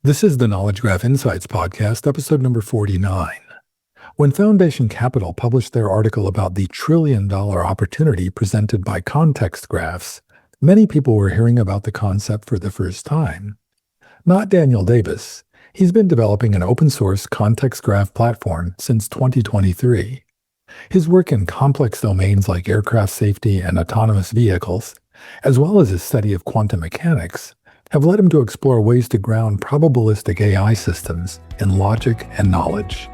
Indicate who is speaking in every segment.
Speaker 1: This is the Knowledge Graph Insights podcast, episode number 49. When Foundation Capital published their article about the trillion-dollar opportunity presented by context graphs, many people were hearing about the concept for the first time. Not Daniel Davis. He's been developing an open-source context graph platform since 2023. His work in complex domains like aircraft safety and autonomous vehicles, as well as his study of quantum mechanics, have led him to explore ways to ground probabilistic AI systems in logic and knowledge.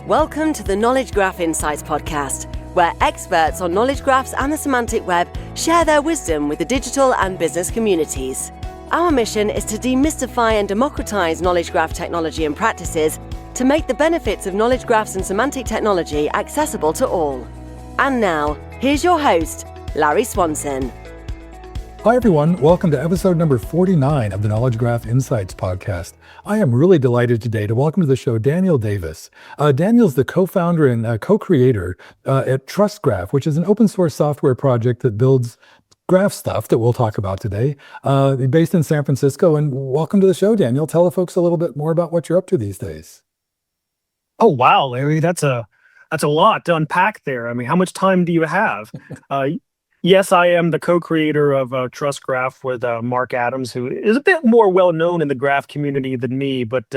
Speaker 2: Welcome to the Knowledge Graph Insights podcast, where experts on knowledge graphs and the semantic web share their wisdom with the digital and business communities. Our mission is to demystify and democratize knowledge graph technology and practices to make the benefits of knowledge graphs and semantic technology accessible to all. And now, here's your host, Larry Swanson.
Speaker 1: Hi, everyone. Welcome to episode number 49 of the Knowledge Graph Insights podcast. I am really delighted today to welcome to the show Daniel Davis. Daniel's the co-founder and co-creator at TrustGraph, which is an open source software project that builds graph stuff that we'll talk about today, based in San Francisco. And welcome to the show, Daniel. Tell the folks a little bit more about what you're up to these days.
Speaker 3: Oh, wow, Larry, that's a lot to unpack there. I mean, how much time do you have? Yes, I am the co-creator of TrustGraph with Mark Adams, who is a bit more well-known in the graph community than me, but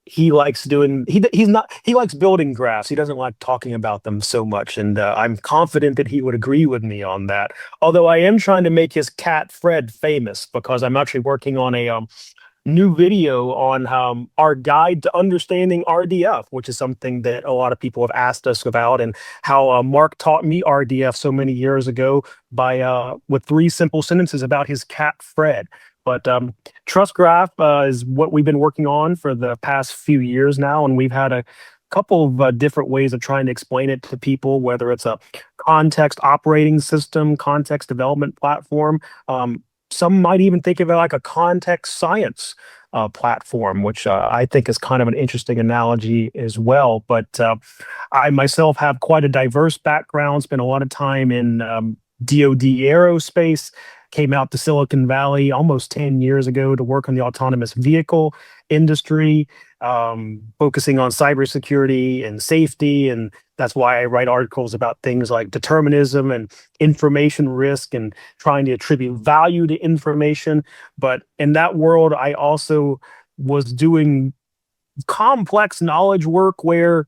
Speaker 3: he likes building graphs. He doesn't like talking about them so much, and I'm confident that he would agree with me on that. Although I am trying to make his cat Fred famous, because I'm actually working on a new video on our guide to understanding RDF, which is something that a lot of people have asked us about, and how Mark taught me RDF so many years ago by with 3 simple sentences about his cat Fred. But TrustGraph is what we've been working on for the past few years now, and we've had a couple of different ways of trying to explain it to people, whether it's a context operating system, context development platform. Some might even think of it like a context science platform, which I think is kind of an interesting analogy as well. But I myself have quite a diverse background, spent a lot of time in DoD aerospace, came out to Silicon Valley almost 10 years ago to work on the autonomous vehicle industry, focusing on cybersecurity and safety. And that's why I write articles about things like determinism and information risk and trying to attribute value to information. But in that world, I also was doing complex knowledge work where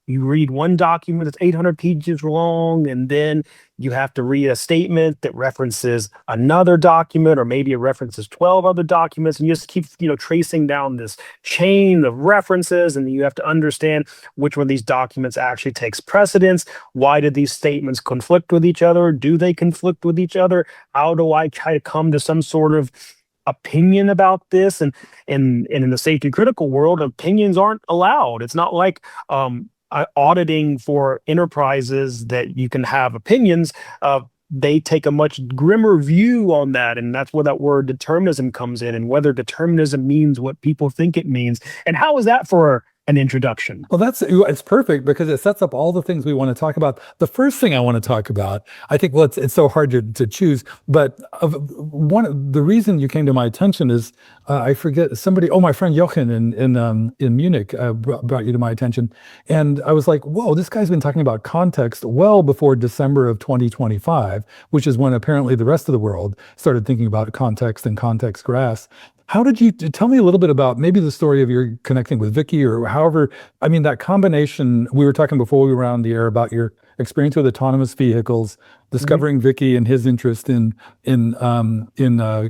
Speaker 3: you read one document that's 800 pages long, and then you have to read a statement that references another document, or maybe it references 12 other documents, and you just keep, tracing down this chain of references, and you have to understand which one of these documents actually takes precedence. Why did these statements conflict with each other? Do they conflict with each other? How do I try to come to some sort of opinion about this? And in the safety critical world, opinions aren't allowed. It's not like auditing for enterprises that you can have opinions. They take a much grimmer view on that, and that's where that word determinism comes in, and whether determinism means what people think it means. And how is that for an introduction?
Speaker 1: Well, it's perfect because it sets up all the things we want to talk about. The first thing I want to talk about, I think, well, it's so hard to choose, but the reason you came to my attention is I forget somebody. Oh, my friend Jochen in Munich brought you to my attention, and I was like, whoa, this guy's been talking about context well before December of 2025, which is when apparently the rest of the world started thinking about context and context graphs. How did you tell me a little bit about maybe the story of your connecting with Vicky, or however, I mean, that combination, we were talking before we were on the air about your experience with autonomous vehicles, discovering Vicky and his interest in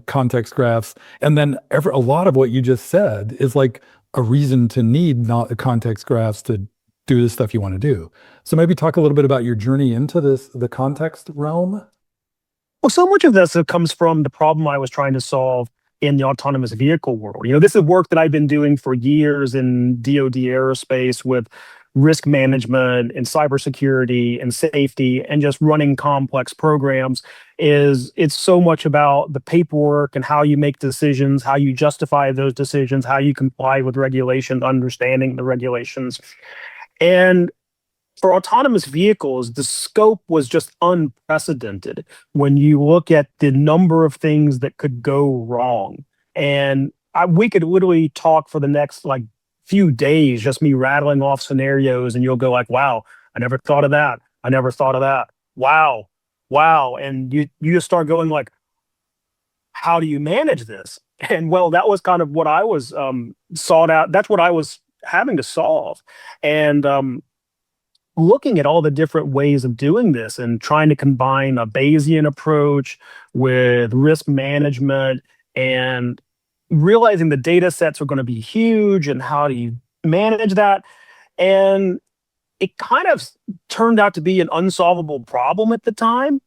Speaker 1: context graphs. And then a lot of what you just said is like a reason to need context graphs to do the stuff you want to do. So maybe talk a little bit about your journey into the context realm.
Speaker 3: Well, so much of this comes from the problem I was trying to solve in the autonomous vehicle world. This is work that I've been doing for years in DoD aerospace with risk management and cybersecurity and safety and just running complex programs. It's so much about the paperwork and how you make decisions, how you justify those decisions, how you comply with regulations, understanding the regulations. And for autonomous vehicles, the scope was just unprecedented when you look at the number of things that could go wrong. And we could literally talk for the next like few days, just me rattling off scenarios, and you'll go like, "Wow, I never thought of that. I never thought of that. Wow, wow," and you just start going like, "How do you manage this?" And well, that was kind of what I was sought out. That's what I was having to solve, and looking at all the different ways of doing this and trying to combine a Bayesian approach with risk management and realizing the data sets are going to be huge and how do you manage that. And it kind of turned out to be an unsolvable problem at the time.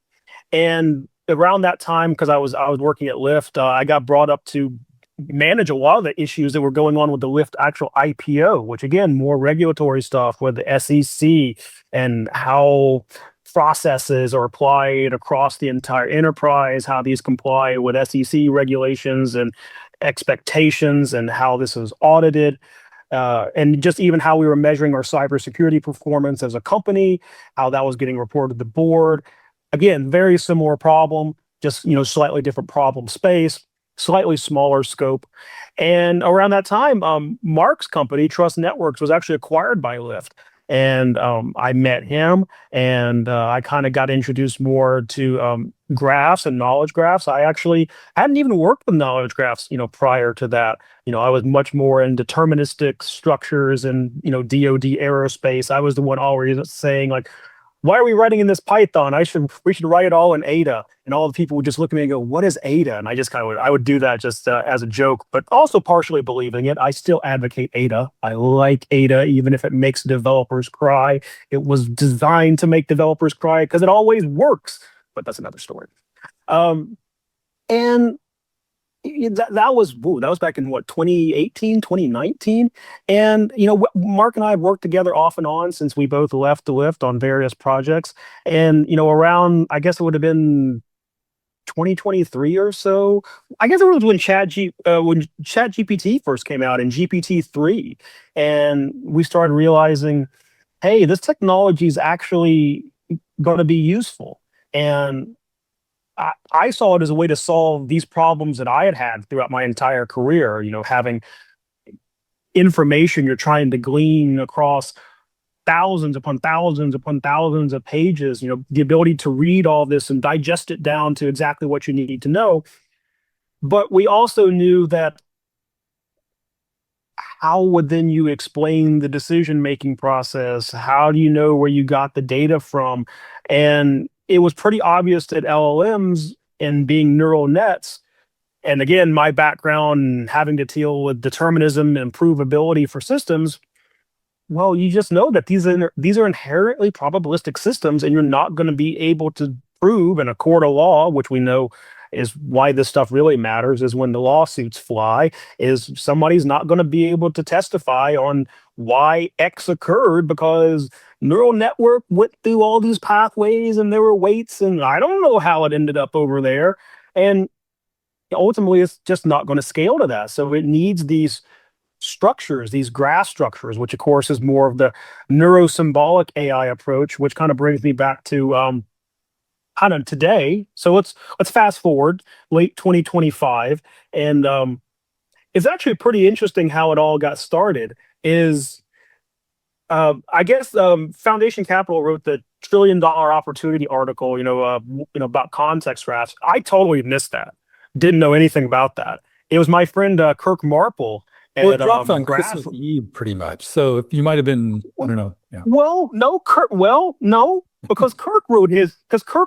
Speaker 3: And around that time, because I was working at Lyft, I got brought up to manage a lot of the issues that were going on with the Lyft actual IPO, which again, more regulatory stuff with the SEC and how processes are applied across the entire enterprise, how these comply with SEC regulations and expectations, and how this is audited. And just even how we were measuring our cybersecurity performance as a company, how that was getting reported to the board. Again, very similar problem, just slightly different problem space, slightly smaller scope. And around that time, Mark's company, Trust Networks, was actually acquired by Lyft. And I met him, and I kind of got introduced more to graphs and knowledge graphs. I actually hadn't even worked with knowledge graphs, prior to that. I was much more in deterministic structures and, DoD aerospace. I was the one always saying like, why are we writing in this Python? We should write it all in Ada. And all the people would just look at me and go, what is Ada? And I just I would do that just as a joke, but also partially believing it. I still advocate Ada. I like Ada, even if it makes developers cry. It was designed to make developers cry because it always works, but that's another story. And that was back in what, 2018, 2019. And Mark and I have worked together off and on since we both left the Lyft on various projects. And around, I guess it would have been 2023 or so. I guess it was when ChatGPT first came out in GPT-3, and we started realizing, hey, this technology is actually going to be useful. And I saw it as a way to solve these problems that I had had throughout my entire career, having information you're trying to glean across thousands upon thousands upon thousands of pages, the ability to read all this and digest it down to exactly what you need to know. But we also knew that how would then you explain the decision-making process? How do you know where you got the data from? And it was pretty obvious that LLMs and being neural nets, and again, my background having to deal with determinism and provability for systems, well, you just know that these are inherently probabilistic systems, and you're not going to be able to prove in a court of law, which we know is why this stuff really matters, is when the lawsuits fly, is somebody's not going to be able to testify on why X occurred because neural network went through all these pathways and there were weights and I don't know how it ended up over there. And ultimately, it's just not going to scale to that. So it needs these structures, these graph structures, which of course is more of the neurosymbolic AI approach, which kind of brings me back to kind of today. So let's fast forward late 2025, and it's actually pretty interesting how it all got started. Is I guess Foundation Capital wrote the $1 trillion opportunity article, about context graphs. I totally missed that. Didn't know anything about that. It was my friend Kirk Marple.
Speaker 1: Well, it dropped on Christmas Eve, pretty much. So if you might have been, I don't know. Yeah.
Speaker 3: Well, no, Kirk. Well, no, because Kirk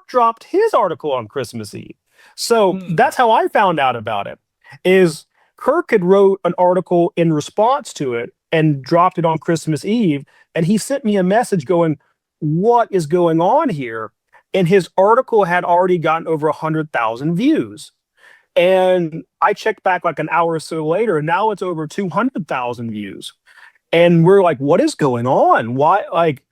Speaker 3: dropped his article on Christmas Eve. So that's how I found out about it. Is Kirk had wrote an article in response to it and dropped it on Christmas Eve, and he sent me a message going, "What is going on here?" And his article had already gotten over 100,000 views. And I checked back like an hour or so later, and now it's over 200,000 views. And we're like, what is going on? Why? Like,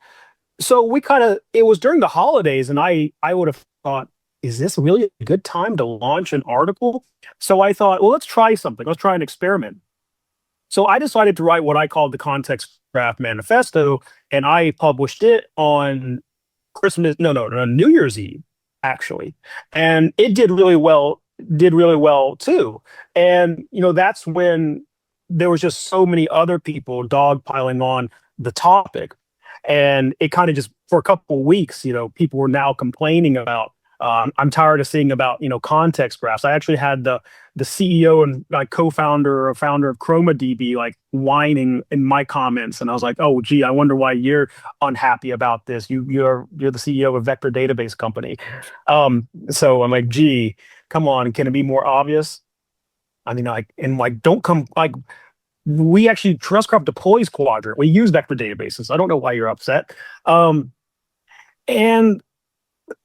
Speaker 3: so it was during the holidays, and I would have thought, is this really a good time to launch an article? So I thought, well, let's try something. Let's try an experiment. So I decided to write what I called the Context Graph Manifesto, and I published it on New Year's Eve, actually. And it did really well did really well too. And that's when there was just so many other people dogpiling on the topic, and it kind of just for a couple of weeks, people were now complaining about. I'm tired of seeing about context graphs. I actually had the CEO and like co-founder or founder of ChromaDB like whining in my comments, and I was like, oh gee, I wonder why you're unhappy about this. You're the CEO of a vector database company. So I'm like, gee, come on, can it be more obvious? I mean, don't come like we actually TrustGraph deploys Quadrant. We use vector databases. I don't know why you're upset. And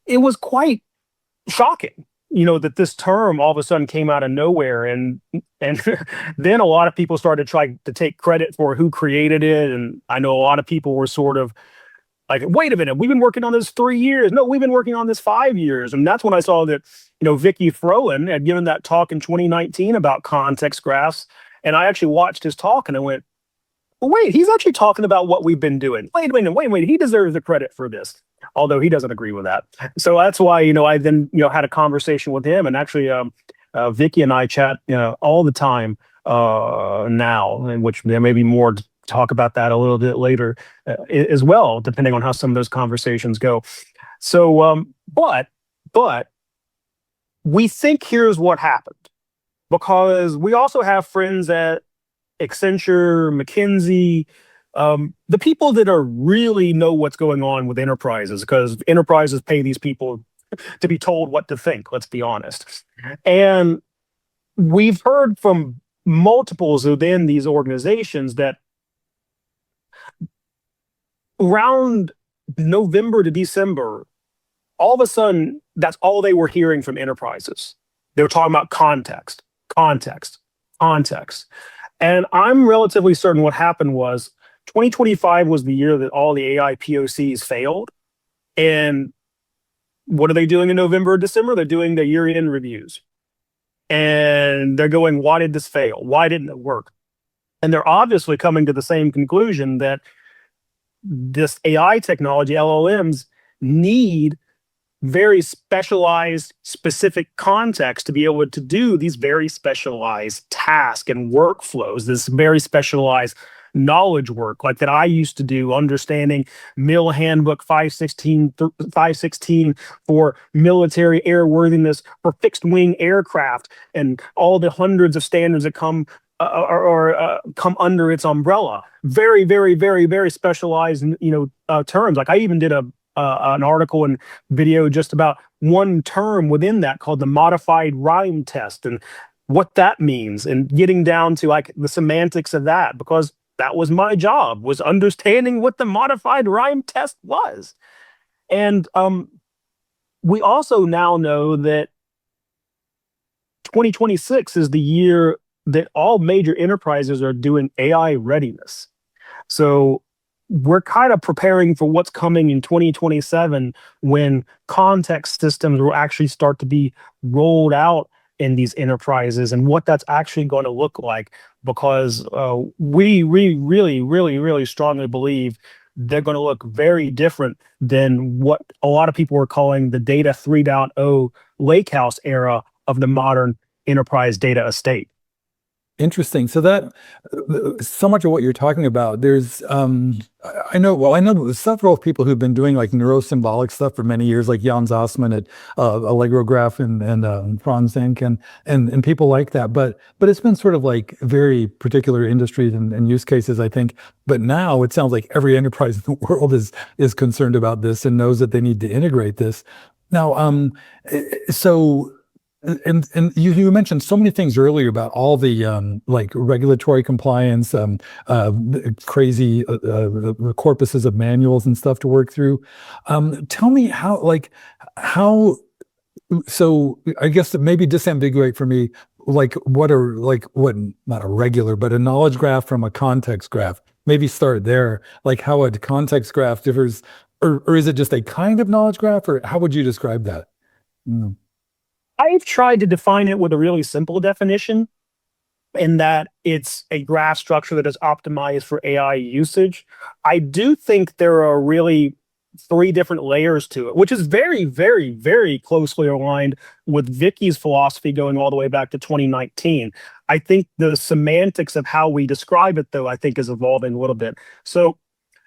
Speaker 3: it was quite shocking, that this term all of a sudden came out of nowhere, and then a lot of people started trying to take credit for who created it, and I know a lot of people were sort of like, wait a minute, we've been working on this 3 years. No, we've been working on this 5 years. And that's when I saw that, Vicky Froen had given that talk in 2019 about context graphs. And I actually watched his talk and I went, well, wait, he's actually talking about what we've been doing. Wait a minute, he deserves the credit for this, although he doesn't agree with that. So that's why, I then, had a conversation with him, and actually Vicky and I chat, all the time now, in which there may be more to talk about that a little bit later as well, depending on how some of those conversations go. So, but we think here's what happened, because we also have friends at Accenture, McKinsey, the people that are really know what's going on with enterprises, because enterprises pay these people to be told what to think, let's be honest. And we've heard from multiples within these organizations that around November to December, all of a sudden, that's all they were hearing from enterprises. They were talking about context. And I'm relatively certain what happened was 2025 was the year that all the AI POCs failed. And what are they doing in November or December? They're doing their year-end reviews. And they're going, why did this fail? Why didn't it work? And they're obviously coming to the same conclusion that this AI technology, LLMs, need very specialized, specific context to be able to do these very specialized tasks and workflows, this very specialized knowledge work like that I used to do, understanding Mill Handbook 516 for military airworthiness for fixed wing aircraft, and all the hundreds of standards that come come under its umbrella. Very, very, very, very specialized, terms. Like I even did an article and video just about one term within that called the modified rhyme test and what that means, and getting down to like the semantics of that, because that was my job, was understanding what the modified rhyme test was. And we also now know that 2026 is the year that all major enterprises are doing AI readiness. So we're kind of preparing for what's coming in 2027, when context systems will actually start to be rolled out in these enterprises, and what that's actually going to look like, because we really strongly believe they're going to look very different than what a lot of people were calling the data 3.0 lakehouse era of the modern enterprise data estate.
Speaker 1: Interesting. So that so much of what you're talking about, there's I know several people who've been doing like neurosymbolic stuff for many years, like Jan Zossman at Allegrograph and Franz Zenk and people like that. But it's been sort of like very particular industries and use cases, I think. But now it sounds like every enterprise in the world is concerned about this and knows that they need to integrate this. Now, so. And you mentioned so many things earlier about all the like regulatory compliance, crazy corpuses of manuals and stuff to work through. Tell me how. So I guess to maybe disambiguate for me, like what not a regular, but a knowledge graph from a context graph. Maybe start there, like how a context graph differs, or is it just a kind of knowledge graph, or how would you describe that? Mm.
Speaker 3: I've tried to define it with a really simple definition, in that it's a graph structure that is optimized for AI usage. I do think there are really three different layers to it, which is very, very, very closely aligned with Vicky's philosophy going all the way back to 2019. I think the semantics of how we describe it, though, I think is evolving a little bit. So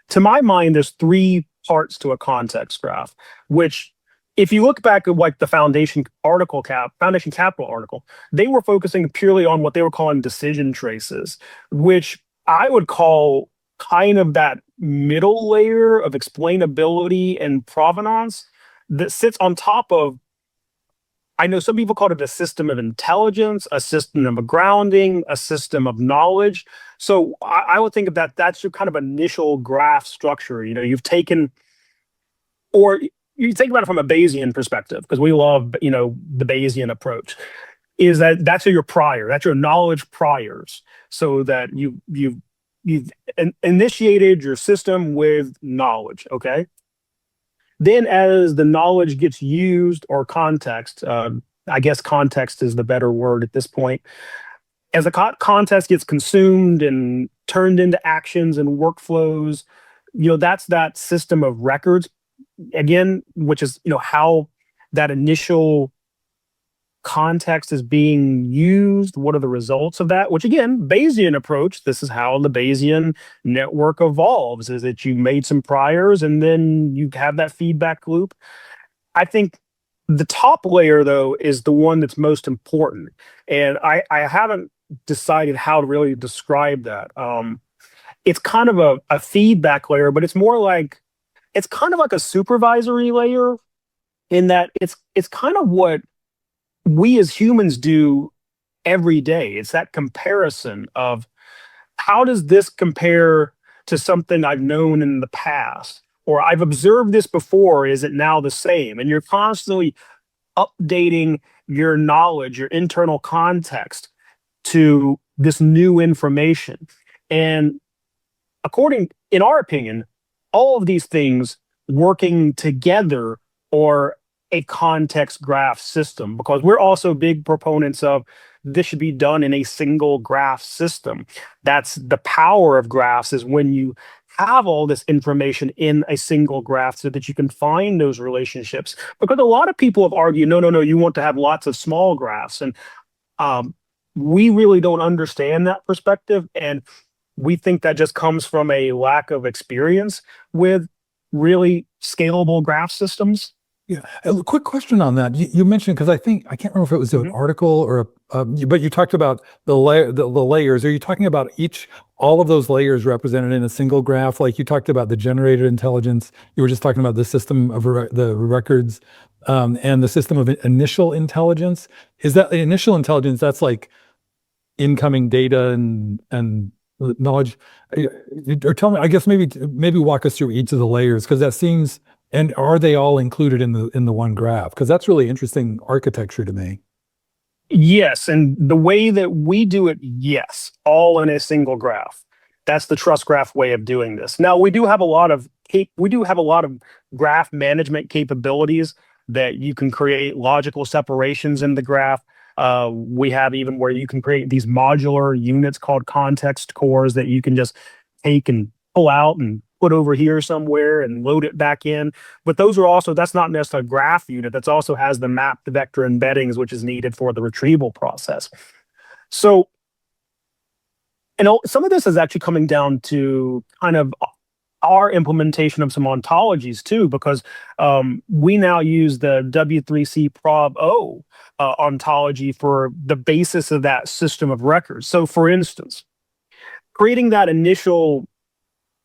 Speaker 3: to my mind, there's three parts to a context graph, which if you look back at like the Foundation Capital article, they were focusing purely on what they were calling decision traces, which I would call kind of that middle layer of explainability and provenance that sits on top of, I know some people call it a system of intelligence, a system of grounding, a system of knowledge. So I would think of that's your kind of initial graph structure. You've taken, or you think about it from a Bayesian perspective, because we love, the Bayesian approach, is that's your knowledge priors, so that you've initiated your system with knowledge, okay? Then as the knowledge gets used, or context, I guess context is the better word at this point, as the context gets consumed and turned into actions and workflows, that's that system of records, again, which is, how that initial context is being used. What are the results of that? Which again, Bayesian approach, this is how the Bayesian network evolves, is that you made some priors and then you have that feedback loop. I think the top layer, though, is the one that's most important. And I haven't decided how to really describe that. It's kind of a feedback layer, but it's kind of like a supervisory layer, in that it's kind of what we as humans do every day. It's that comparison of, how does this compare to something I've known in the past? Or I've observed this before, is it now the same? And you're constantly updating your knowledge, your internal context, to this new information. And in our opinion, all of these things working together, or a context graph system, because we're also big proponents of this should be done in a single graph system. That's the power of graphs, is when you have all this information in a single graph, so that you can find those relationships. Because a lot of people have argued, no, you want to have lots of small graphs. And we really don't understand that perspective. And we think that just comes from a lack of experience with really scalable graph systems.
Speaker 1: Yeah. A quick question on that. You mentioned, because I can't remember if it was an article or but you talked about the layers. Are you talking about all of those layers represented in a single graph? Like you talked about the generated intelligence. You were just talking about the system of the records, and the system of initial intelligence. Is that the initial intelligence? That's like incoming data and knowledge. Or tell me, I guess maybe walk us through each of the layers, because that seems. And are they all included in the one graph? Because that's really interesting architecture to me.
Speaker 3: Yes, and the way that we do it, yes, all in a single graph. That's the TrustGraph way of doing this. Now, we do have a lot of graph management capabilities, that you can create logical separations in the graph. We have even where you can create these modular units called context cores, that you can just take and pull out and put over here somewhere and load it back in. But that's not necessarily a graph unit. That's also has the mapped vector embeddings, which is needed for the retrieval process. So, and some of this is actually coming down to kind of our implementation of some ontologies too, because we now use the W3C prob O ontology for the basis of that system of records. So for instance, creating that initial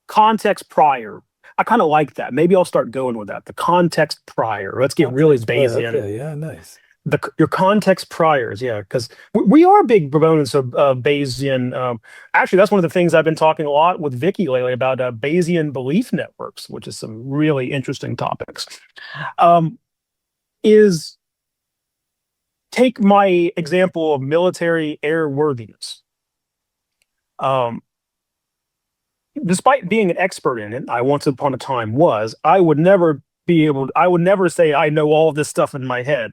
Speaker 3: context prior, I kind of like that. Maybe I'll start going with that. The context prior. Let's get really Bayesian.
Speaker 1: Okay, yeah, nice.
Speaker 3: Your context priors, yeah, because we are big proponents of Bayesian. Actually, that's one of the things I've been talking a lot with Vicky lately about, Bayesian belief networks, which is some really interesting topics. Is take my example of military airworthiness. Despite being an expert in it, I once upon a time was, I would never say I know all of this stuff in my head.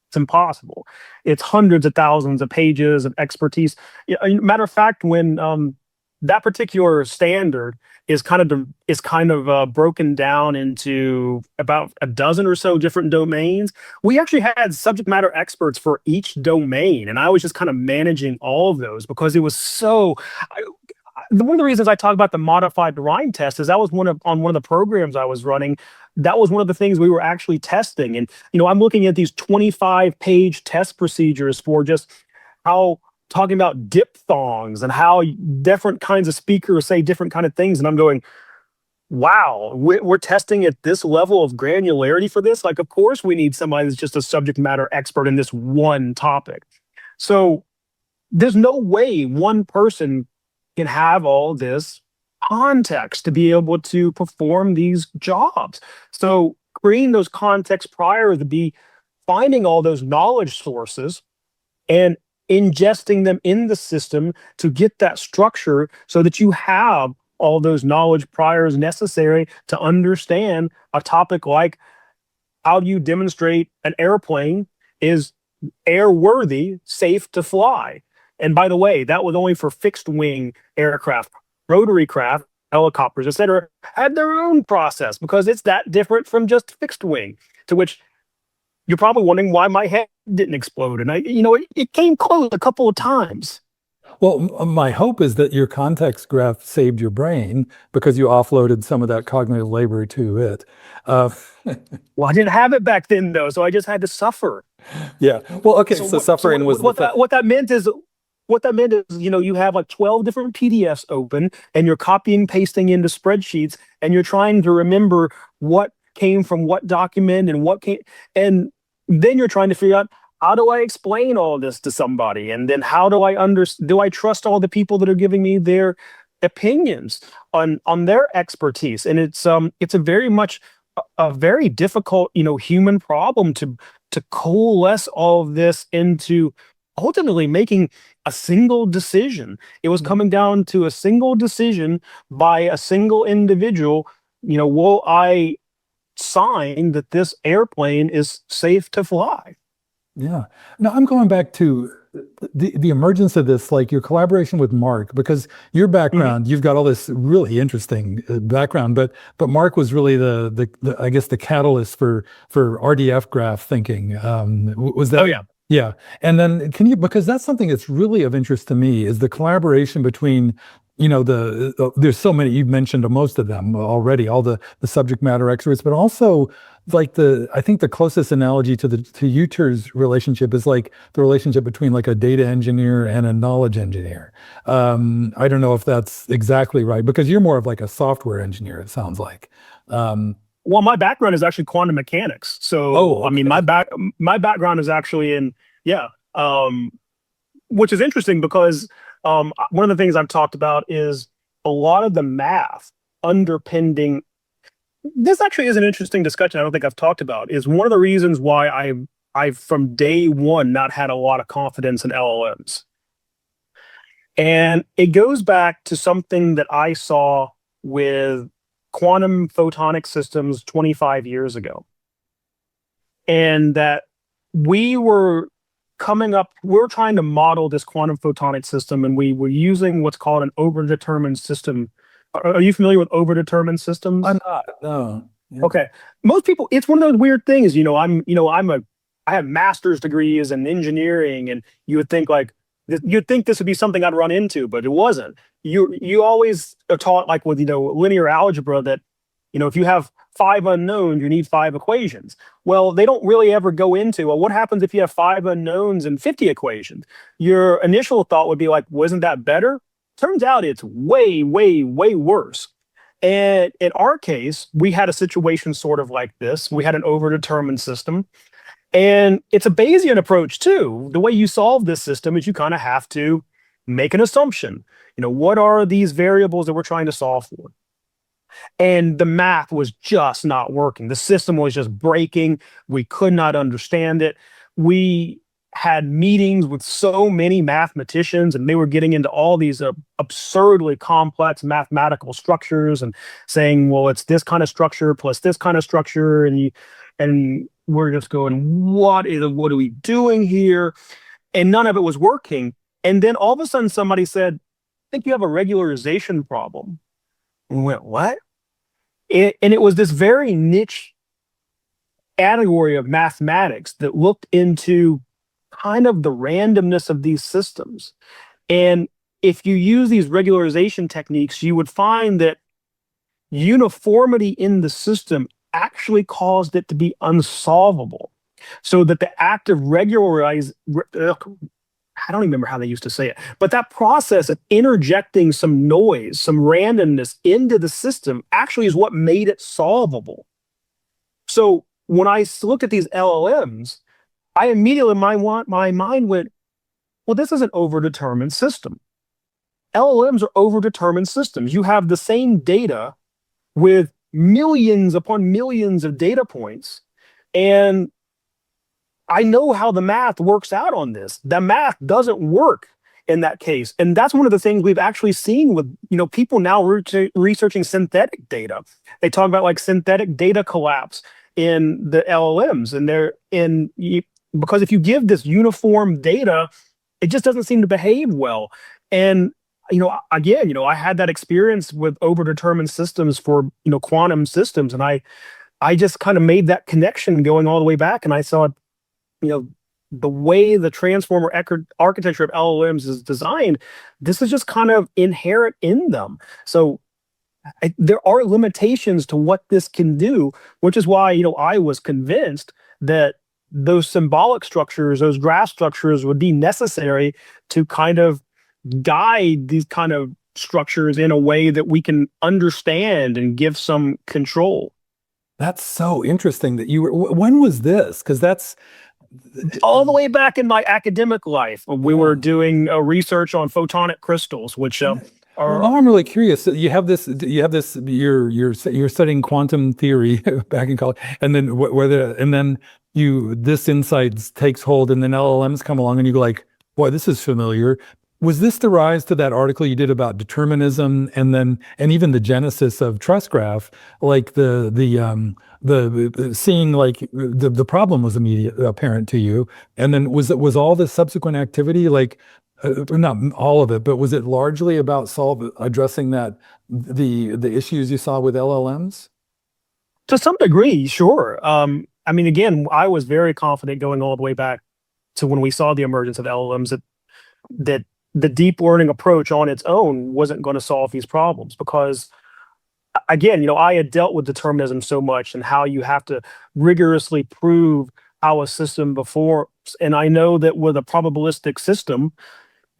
Speaker 3: It's impossible. It's hundreds of thousands of pages of expertise. Matter of fact, when that particular standard broken down into about a dozen or so different domains. We actually had subject matter experts for each domain, and I was just kind of managing all of those because it was so. One of the reasons I talk about the modified rhyme test is that was on one of the programs I was running. That was one of the things we were actually testing, and I'm looking at these 25-page test procedures for just how talking about diphthongs and how different kinds of speakers say different kind of things, and I'm going, wow, we're testing at this level of granularity for this. Like, of course, we need somebody that's just a subject matter expert in this one topic. So there's no way one person can have all this context to be able to perform these jobs. So creating those contexts prior to be finding all those knowledge sources and ingesting them in the system to get that structure so that you have all those knowledge priors necessary to understand a topic like how do you demonstrate an airplane is airworthy, safe to fly. And by the way, that was only for fixed wing aircraft. Rotary craft, helicopters, etc., had their own process because it's that different from just fixed wing. To which you're probably wondering why my head didn't explode. And it came close a couple of times.
Speaker 1: Well, my hope is that your context graph saved your brain because you offloaded some of that cognitive labor to it. Uh,
Speaker 3: Well, I didn't have it back then, though, so I just had to suffer.
Speaker 1: yeah. Well, okay. So suffering was
Speaker 3: what that meant is you have like 12 different PDFs open and you're copying, pasting into spreadsheets, and you're trying to remember what came from what document and then you're trying to figure out, how do I explain all this to somebody? And then how do I trust all the people that are giving me their opinions on their expertise? And it's a very much a very difficult, human problem to coalesce all of this into ultimately making a single decision. It was coming down to a single decision by a single individual. Will I sign that this airplane is safe to fly?
Speaker 1: Yeah. No, I'm going back to the emergence of this, like your collaboration with Mark, because your background, you've got all this really interesting background, but Mark was really the I guess the catalyst for RDF graph thinking. Was that?
Speaker 3: Oh yeah.
Speaker 1: Yeah. And then because that's something that's really of interest to me is the collaboration between, there's so many, you've mentioned most of them already, all the subject matter experts, but also like I think the closest analogy to Uter's relationship is like the relationship between like a data engineer and a knowledge engineer. I don't know if that's exactly right because you're more of like a software engineer, it sounds like.
Speaker 3: Well, my background is actually quantum mechanics. So,
Speaker 1: okay.
Speaker 3: I mean, my background is actually in, which is interesting because one of the things I've talked about is a lot of the math underpinning. This actually is an interesting discussion I don't think I've talked about, is one of the reasons why I've from day one not had a lot of confidence in LLMs. And it goes back to something that I saw with quantum photonic systems 25 years ago. And that we were trying to model this quantum photonic system, and we were using what's called an overdetermined system. Are you familiar with overdetermined systems?
Speaker 1: I'm not, no. Yeah.
Speaker 3: Okay. Most people, it's one of those weird things, I have master's degrees in engineering, and you would think you'd think this would be something I'd run into, but it wasn't. You always are taught like with, linear algebra that, if you have 5 unknowns, you need 5 equations. Well, they don't really ever go into, well, what happens if you have 5 unknowns and 50 equations? Your initial thought would be like, wasn't that better? Turns out it's way, way, way worse. And in our case, we had a situation sort of like this. We had an overdetermined system. And it's a Bayesian approach too. The way you solve this system is you kind of have to make an assumption. What are these variables that we're trying to solve for? And the math was just not working. The system was just breaking. We could not understand it. We had meetings with so many mathematicians, and they were getting into all these absurdly complex mathematical structures and saying, well, it's this kind of structure plus this kind of structure. And we're just going, what are we doing here? And none of it was working. And then all of a sudden somebody said, I think you have a regularization problem. And we went, what? And it was this very niche category of mathematics that looked into kind of the randomness of these systems. And if you use these regularization techniques, you would find that uniformity in the system actually caused it to be unsolvable. So that the act of I don't remember how they used to say it, but that process of interjecting some noise, some randomness into the system actually is what made it solvable. So when I looked at these LLMs, I immediately, my mind went, well, this is an overdetermined system. LLMs are overdetermined systems. You have the same data with millions upon millions of data points. And I know how the math works out on this. The math doesn't work in that case. And that's one of the things we've actually seen with, people now researching synthetic data. They talk about like synthetic data collapse in the LLMs, because if you give this uniform data, it just doesn't seem to behave well. And again, I had that experience with overdetermined systems for quantum systems, and I just kind of made that connection going all the way back, and I saw, the way the transformer architecture of LLMs is designed, this is just kind of inherent in them. So there are limitations to what this can do, which is why I was convinced that those symbolic structures, those graph structures, would be necessary to kind of guide these kind of structures in a way that we can understand and give some control.
Speaker 1: That's so interesting that you were, when was this? Because that's
Speaker 3: All the way back in my academic life, we were doing research on photonic crystals, which
Speaker 1: well,
Speaker 3: are
Speaker 1: I'm really curious. So you're studying quantum theory back in college, and then this insight takes hold, and then LLMs come along, and you go like, boy, this is familiar. Was this the rise to that article you did about determinism, and even the genesis of TrustGraph, like the seeing like the problem was immediate apparent to you, and then was all the subsequent activity like not all of it, but was it largely about addressing the issues you saw with LLMs?
Speaker 3: to some degree, sure. I mean, again, I was very confident going all the way back to when we saw the emergence of LLMs that the deep learning approach on its own wasn't going to solve these problems, because again, I had dealt with determinism so much and how you have to rigorously prove how a system performs. And I know that with a probabilistic system,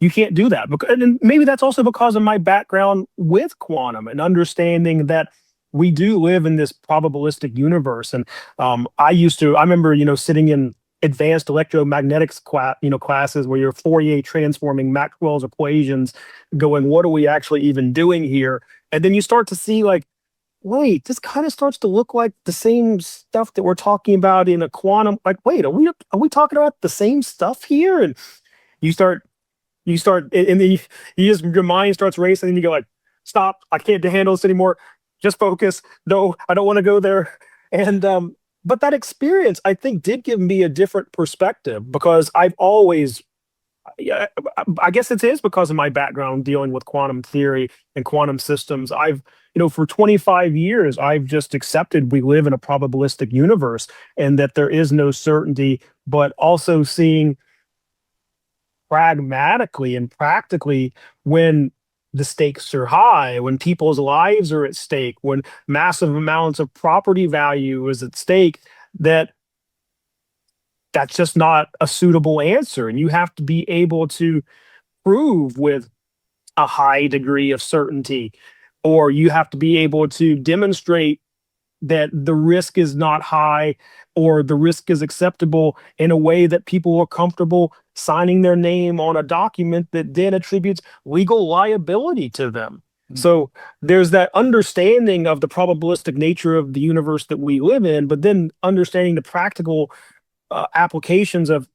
Speaker 3: you can't do that. And maybe that's also because of my background with quantum and understanding that we do live in this probabilistic universe. And I remember, sitting in advanced electromagnetics classes where you're Fourier transforming Maxwell's equations, going, what are we actually even doing here? And then you start to see like, wait, this kind of starts to look like the same stuff that we're talking about in a quantum. Like, wait, are we talking about the same stuff here? And you start, and then your mind starts racing, and you go like, stop, I can't handle this anymore. Just focus. No, I don't want to go there. And but that experience, I think, did give me a different perspective, because I've always, I guess it is because of my background dealing with quantum theory and quantum systems. For 25 years, I've just accepted we live in a probabilistic universe and that there is no certainty, but also seeing pragmatically and practically when the stakes are high, when people's lives are at stake, when massive amounts of property value is at stake, that's just not a suitable answer. And you have to be able to prove with a high degree of certainty, or you have to be able to demonstrate that the risk is not high or the risk is acceptable in a way that people are comfortable signing their name on a document that then attributes legal liability to them. So there's that understanding of the probabilistic nature of the universe that we live in, but then understanding the practical applications of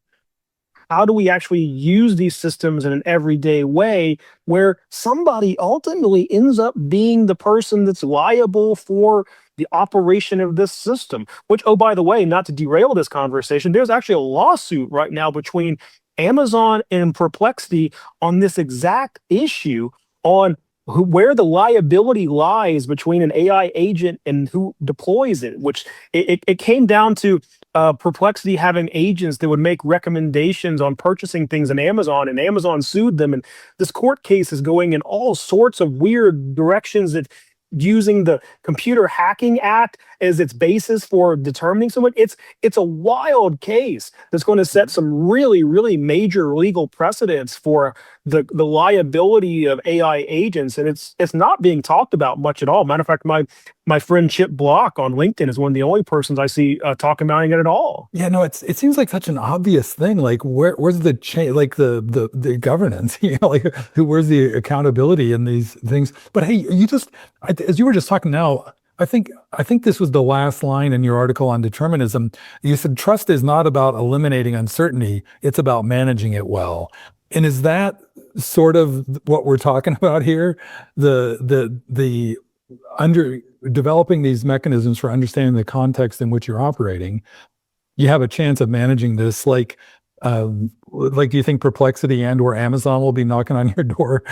Speaker 3: how do we actually use these systems in an everyday way where somebody ultimately ends up being the person that's liable for the operation of this system. Which, oh, by the way, not to derail this conversation, there's actually a lawsuit right now between Amazon and Perplexity on this exact issue, on where the liability lies between an AI agent and who deploys it, which it came down to Perplexity having agents that would make recommendations on purchasing things in Amazon, and Amazon sued them. And this court case is going in all sorts of weird directions that using the Computer Hacking Act as its basis for determining someone. It's a wild case that's going to set some really, really major legal precedents for the liability of AI agents, and it's not being talked about much at all. Matter of fact, my friend Chip Block on LinkedIn is one of the only persons I see talking about it at all.
Speaker 1: Yeah, no, it seems like such an obvious thing. Like where's the like the governance, like where's the accountability in these things? But hey, as you were just talking now, I think this was the last line in your article on determinism. You said trust is not about eliminating uncertainty, it's about managing it well. And is that sort of what we're talking about here? The under developing these mechanisms for understanding the context in which you're operating, you have a chance of managing this. Do you think Perplexity and or Amazon will be knocking on your door,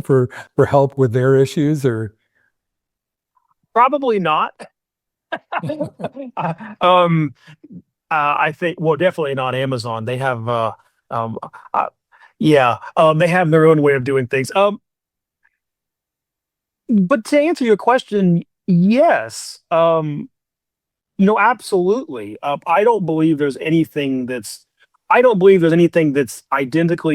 Speaker 1: for help with their issues? Or
Speaker 3: Probably not. um, I think, well, definitely not Amazon. They have, um, uh, yeah, they have their own way of doing things. But to answer your question, yes, absolutely. I don't believe there's anything that's identically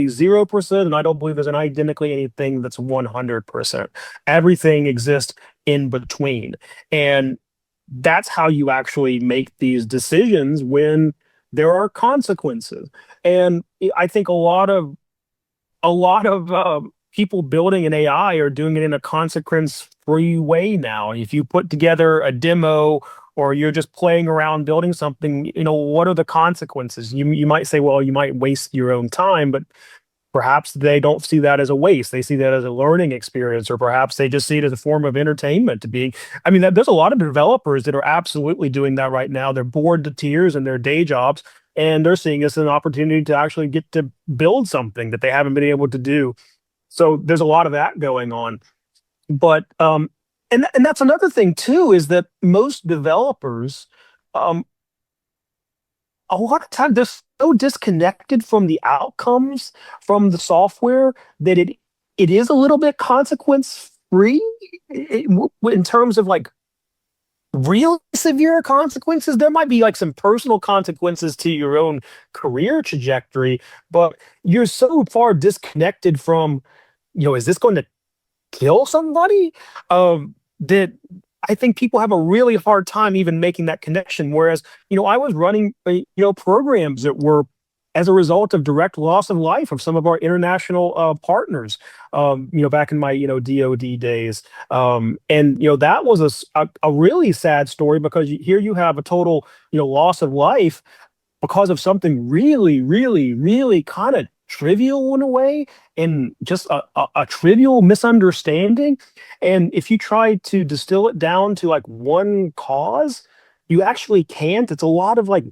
Speaker 3: 0%, and I don't believe there's an identically anything that's 100%. Everything exists in between, and that's how you actually make these decisions when there are consequences. And I think a lot of people building an AI are doing it in a consequence-free way now. If you put together a demo or you're just playing around building something, what are the consequences? You might say, well, you might waste your own time, but perhaps they don't see that as a waste. They see that as a learning experience, or perhaps they just see it as a form of entertainment. I mean, there's a lot of developers that are absolutely doing that right now. They're bored to tears in their day jobs, and they're seeing this as an opportunity to actually get to build something that they haven't been able to do. So there's a lot of that going on. But and that's another thing too, is that most developers, um, a lot of times they're so disconnected from the outcomes from the software that it is a little bit consequence free in terms of like real severe consequences. There might be like some personal consequences to your own career trajectory, but you're so far disconnected from, is this going to kill somebody? That I think people have a really hard time even making that connection. Whereas, I was running, programs that were as a result of direct loss of life of some of our international partners, back in my, DoD days. And that was a really sad story, because here you have a total, loss of life because of something really, really, really kind of trivial in a way, and just a trivial misunderstanding. And if you try to distill it down to like one cause, you actually can't. It's a lot of like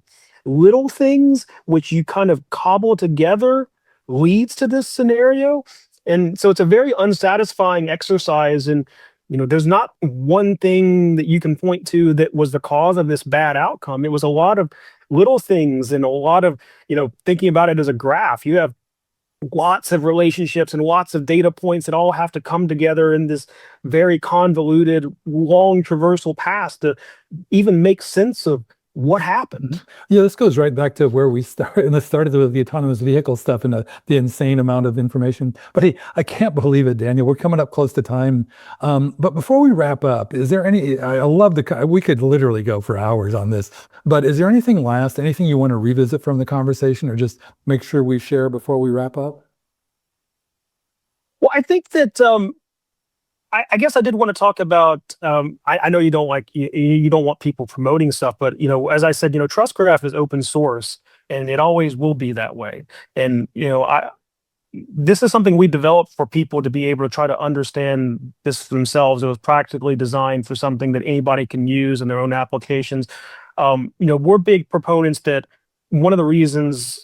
Speaker 3: little things which you kind of cobble together leads to this scenario. And so it's a very unsatisfying exercise. And, there's not one thing that you can point to that was the cause of this bad outcome. It was a lot of little things, and a lot of, thinking about it as a graph. You have lots of relationships and lots of data points that all have to come together in this very convoluted, long traversal path to even make sense of what happened.
Speaker 1: yeah, this goes right back to where we started, and this started with the autonomous vehicle stuff and the insane amount of information. But hey, I can't believe it, Daniel. We're coming up close to time. But before we wrap up, is there any? I love we could literally go for hours on this. But is there anything anything you want to revisit from the conversation, or just make sure we share before we wrap up?
Speaker 3: Well, I think that I guess I did want to talk about. I know you don't like you don't want people promoting stuff, but as I said, TrustGraph is open source, and it always will be that way. And this is something we developed for people to be able to try to understand this themselves. It was practically designed for something that anybody can use in their own applications. We're big proponents that one of the reasons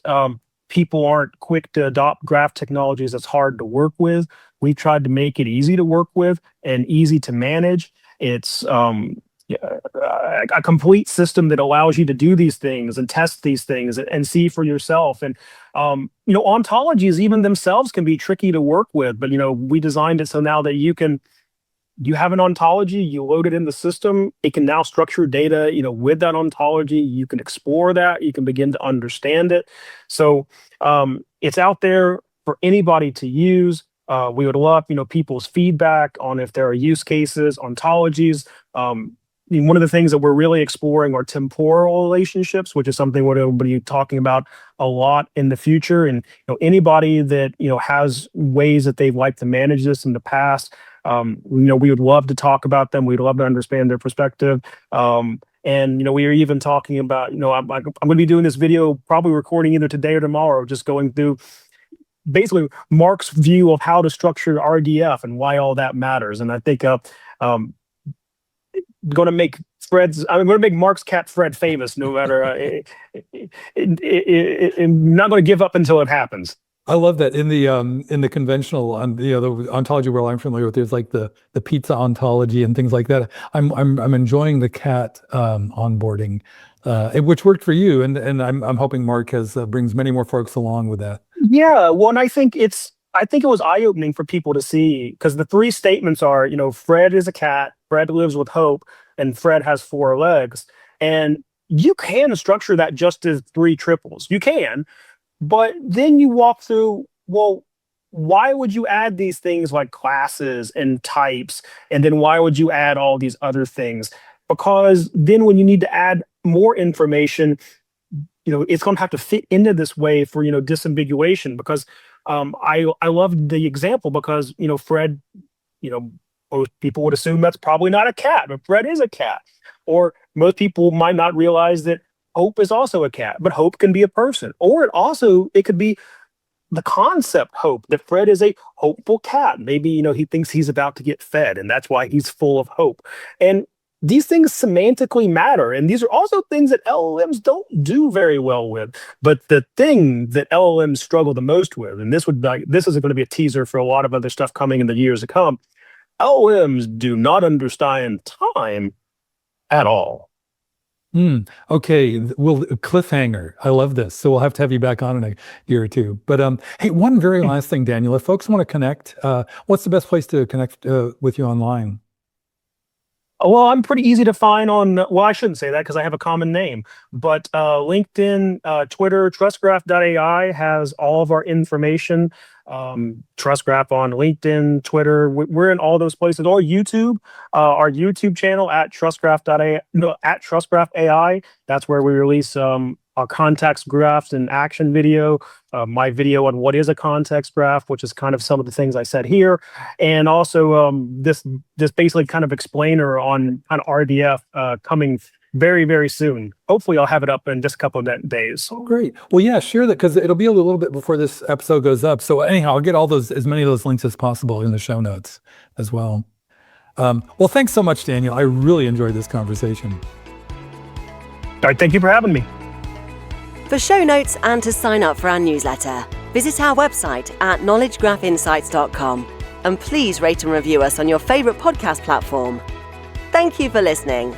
Speaker 3: people aren't quick to adopt graph technologies that's hard to work with. We tried to make it easy to work with and easy to manage. It's yeah, a complete system that allows you to do these things and test these things and see for yourself. And ontologies even themselves can be tricky to work with, but we designed it so now that you have an ontology, you load it in the system, it can now structure data, with that ontology. You can explore that, you can begin to understand it. So it's out there for anybody to use. We would love, people's feedback on if there are use cases, ontologies. One of the things that we're really exploring are temporal relationships, which is something we're going to be talking about a lot in the future. And anybody that has ways that they've liked to manage this in the past, we would love to talk about them. We'd love to understand their perspective. And we are even talking about, I'm going to be doing this video, probably recording either today or tomorrow, just going through basically Mark's view of how to structure RDF and why all that matters. And I think going to make I'm going to make Mark's cat Fred famous, no matter. I'm not going to give up until it happens.
Speaker 1: I love that in the conventional the ontology world I'm familiar with. There's like the pizza ontology and things like that. I'm enjoying the cat onboarding, which worked for you, and I'm hoping Mark brings many more folks along with that.
Speaker 3: Yeah, well, and I think it was eye-opening for people to see, because the three statements are, Fred is a cat, Fred lives with hope, and Fred has 4 legs. And you can structure that just as 3 triples. You can, but then you walk through, well, why would you add these things like classes and types? And then why would you add all these other things? Because then when you need to add more information, it's going to have to fit into this way for, disambiguation. Because I love the example because, Fred, most people would assume that's probably not a cat, but Fred is a cat. Or most people might not realize that Hope is also a cat, but Hope can be a person. Or it could be the concept Hope, that Fred is a hopeful cat. Maybe, he thinks he's about to get fed, and that's why he's full of hope. And these things semantically matter. And these are also things that LLMs don't do very well with. But the thing that LLMs struggle the most with, and this is going to be a teaser for a lot of other stuff coming in the years to come, LLMs do not understand time at all.
Speaker 1: Okay, well, cliffhanger. I love this. So we'll have to have you back on in a year or two. But hey, one very last thing, Daniel. If folks want to connect, what's the best place to connect with you online?
Speaker 3: Well, I'm pretty easy to find on, well, I shouldn't say that because I have a common name, but LinkedIn, Twitter, TrustGraph.ai has all of our information. TrustGraph on LinkedIn, Twitter, we're in all those places. Or YouTube, our YouTube channel at TrustGraph.ai. That's where we release our context graphs and action video, my video on what is a context graph, which is kind of some of the things I said here, and also this basically kind of explainer on kind of RDF coming very, very soon. Hopefully I'll have it up in just a couple of days.
Speaker 1: Oh, great. Well, yeah, share that, because it'll be a little bit before this episode goes up. So anyhow, I'll get as many of those links as possible in the show notes as well. Well, thanks so much, Daniel. I really enjoyed this conversation.
Speaker 3: All right, thank you for having me.
Speaker 2: For show notes and to sign up for our newsletter, visit our website at knowledgegraphinsights.com, and please rate and review us on your favorite podcast platform. Thank you for listening.